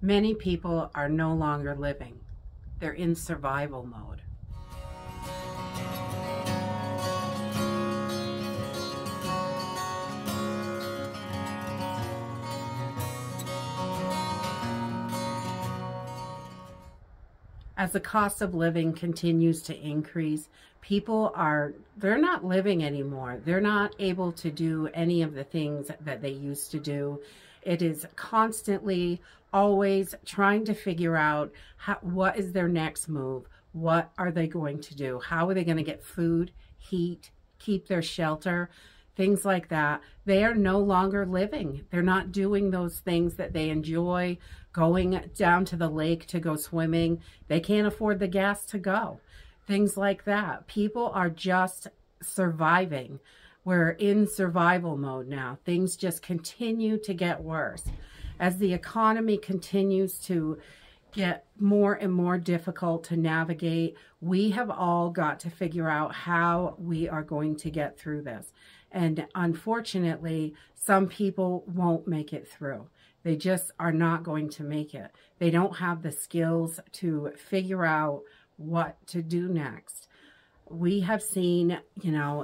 Many people are no longer living. They're in survival mode. As the cost of living continues to increase, they're not living anymore. They're not able to do any of the things that they used to do. It is constantly always trying to figure out what is their next move? What are they going to do? How are they going to get food, heat, keep their shelter? Things like that. They are no longer living. They're not doing those things that they enjoy, going down to the lake to go swimming. They can't afford the gas to go. Things like that. People are just surviving. We're in survival mode now. Things just continue to get worse. As the economy continues to get more and more difficult to navigate, we have all got to figure out how we are going to get through this. And unfortunately, some people won't make it through. They just are not going to make it. They don't have the skills to figure out what to do next. We have seen,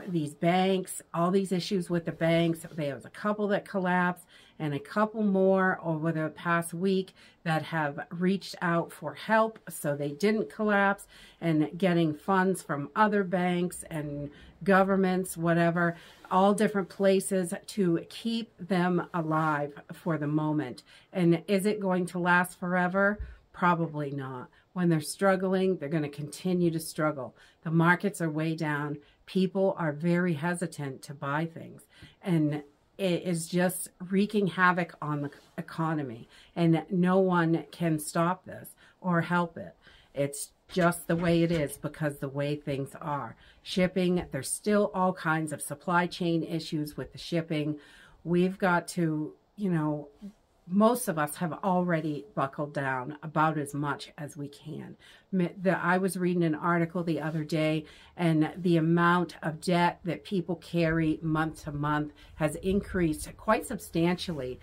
these banks, all these issues with the banks. There was a couple that collapsed and a couple more over the past week that have reached out for help so they didn't collapse, and getting funds from other banks and governments, whatever, all different places to keep them alive for the moment. And is it going to last forever? Probably not. When they're struggling, they're going to continue to struggle. The markets are way down. People are very hesitant to buy things. And it is just wreaking havoc on the economy. And no one can stop this or help it. It's just the way it is because the way things are. Shipping, there's still all kinds of supply chain issues with the shipping. We've got to, most of us have already buckled down about as much as we can. I was reading an article the other day, and the amount of debt that people carry month to month has increased quite substantially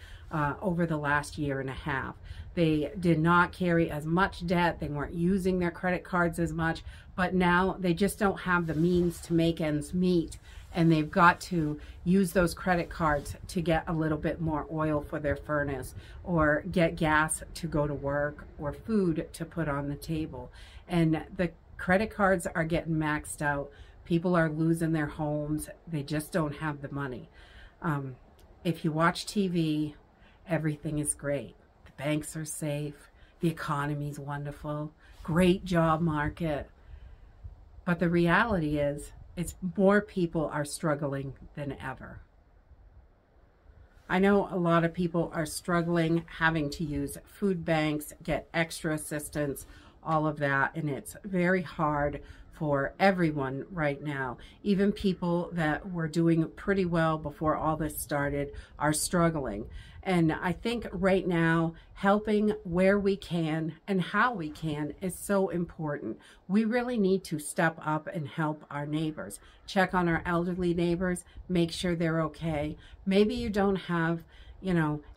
over the last year and a half. They did not carry as much debt. They weren't using their credit cards as much, but now they just don't have the means to make ends meet. And they've got to use those credit cards to get a little bit more oil for their furnace, or get gas to go to work, or food to put on the table. And the credit cards are getting maxed out. People are losing their homes. They just don't have the money. If you watch TV, everything is great. The banks are safe. The economy's wonderful. Great job market. But the reality is, it's more people are struggling than ever. I know a lot of people are struggling, having to use food banks, get extra assistance, all of that, and it's very hard for everyone right now. Even people that were doing pretty well before all this started are struggling. And I think right now, helping where we can and how we can is so important. We really need to step up and help our neighbors. Check on our elderly neighbors, make sure they're okay. Maybe you don't have,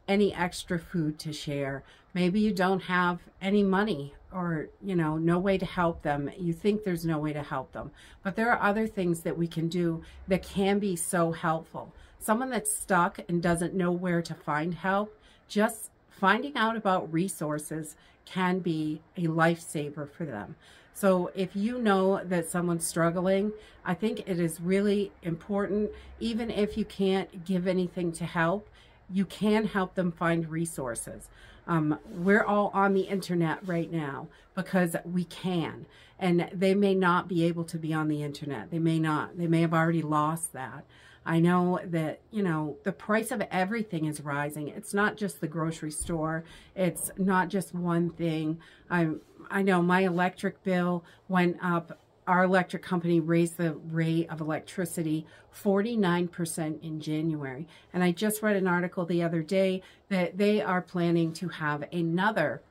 any extra food to share. Maybe you don't have any money, or, no way to help them. You think there's no way to help them. But there are other things that we can do that can be so helpful. Someone that's stuck and doesn't know where to find help, just finding out about resources can be a lifesaver for them. So if you know that someone's struggling, I think it is really important, even if you can't give anything to help, you can help them find resources. We're all on the internet right now because we can, and they may not be able to be on the internet. They may have already lost that. I know that, the price of everything is rising. It's not just the grocery store. It's not just one thing. I know my electric bill went up. Our electric company raised the rate of electricity 49% in January. And I just read an article the other day that they are planning to have another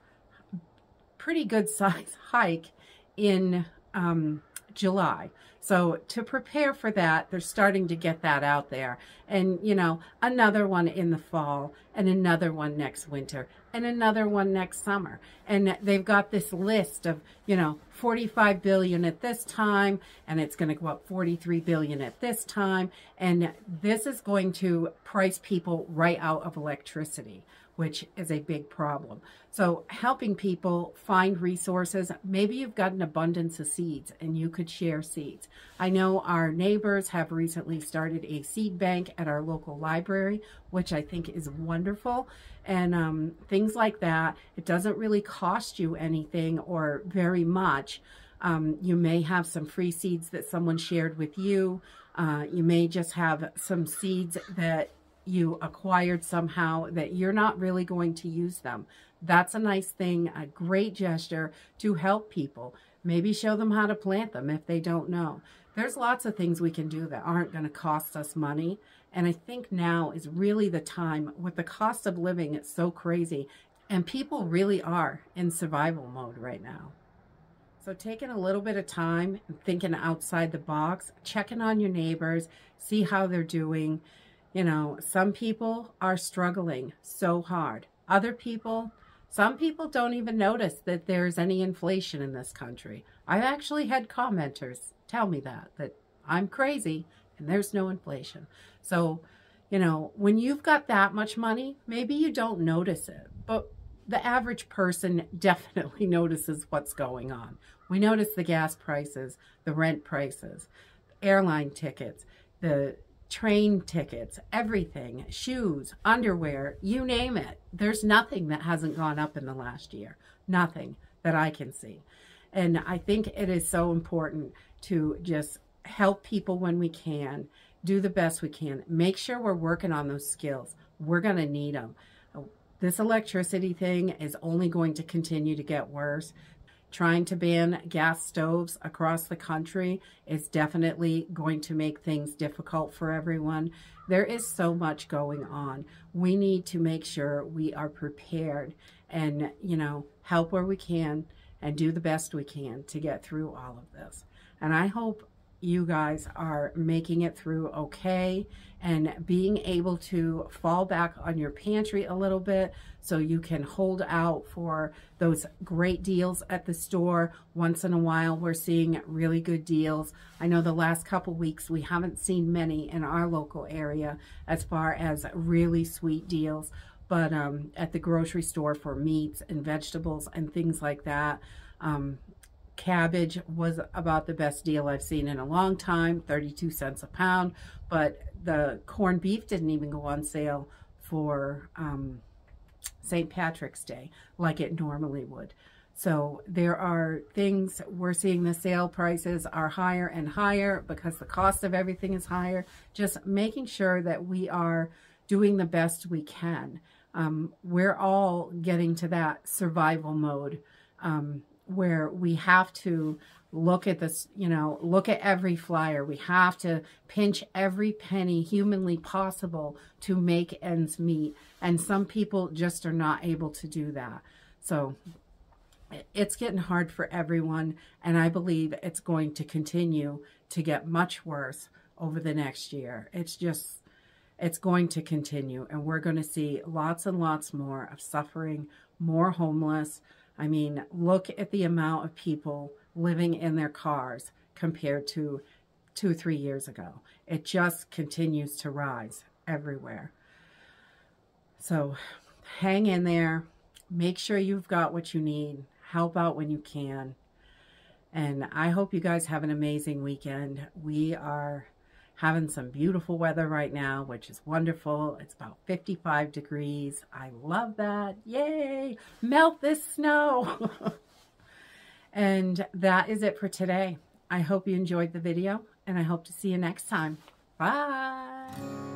pretty good size hike in July. So to prepare for that, they're starting to get that out there. And, you know, another one in the fall, and another one next winter, and another one next summer. And they've got this list of, you know, 45 billion at this time, and it's going to go up 43 billion at this time. And this is going to price people right out of electricity, which is a big problem. So helping people find resources. Maybe you've got an abundance of seeds and you could share seeds. I know our neighbors have recently started a seed bank at our local library, which I think is wonderful. And things like that. It doesn't really cost you anything or very much. You may have some free seeds that someone shared with you. You may just have some seeds that you acquired somehow that you're not really going to use them. That's a nice thing, a great gesture to help people. Maybe show them how to plant them if they don't know. There's lots of things we can do that aren't going to cost us money. And I think now is really the time with the cost of living. It's so crazy. And people really are in survival mode right now. So taking a little bit of time and thinking outside the box, checking on your neighbors, see how they're doing. You know, some people are struggling so hard. Other people, some people don't even notice that there's any inflation in this country. I've actually had commenters tell me that I'm crazy and there's no inflation. So, you know, when you've got that much money, maybe you don't notice it, but the average person definitely notices what's going on. We notice the gas prices, the rent prices, airline tickets, the train tickets, everything, shoes, underwear, you name it. There's nothing that hasn't gone up in the last year. Nothing that I can see. And I think it is so important to just help people when we can, do the best we can. Make sure we're working on those skills. We're going to need them. This electricity thing is only going to continue to get worse. Trying to ban gas stoves across the country is definitely going to make things difficult for everyone. There is so much going on. We need to make sure we are prepared and, you know, help where we can and do the best we can to get through all of this. And I hope you guys are making it through okay and being able to fall back on your pantry a little bit so you can hold out for those great deals at the store. Once in a while, we're seeing really good deals. I know the last couple weeks we haven't seen many in our local area as far as really sweet deals, but at the grocery store for meats and vegetables and things like that, cabbage was about the best deal I've seen in a long time, 32 cents a pound, but the corned beef didn't even go on sale for St. Patrick's Day like it normally would. So there are things, we're seeing the sale prices are higher and higher because the cost of everything is higher. Just making sure that we are doing the best we can. We're all getting to that survival mode where we have to look at this, you know, look at every flyer. We have to pinch every penny humanly possible to make ends meet. And some people just are not able to do that. So it's getting hard for everyone. And I believe it's going to continue to get much worse over the next year. It's going to continue. And we're going to see lots and lots more of suffering, more homeless. I mean, look at the amount of people living in their cars compared to 2 or 3 years ago. It just continues to rise everywhere. So hang in there. Make sure you've got what you need. Help out when you can. And I hope you guys have an amazing weekend. We are having some beautiful weather right now, which is wonderful. It's about 55 degrees. I love that. Yay! Melt this snow. And that is it for today. I hope you enjoyed the video, and I hope to see you next time. Bye.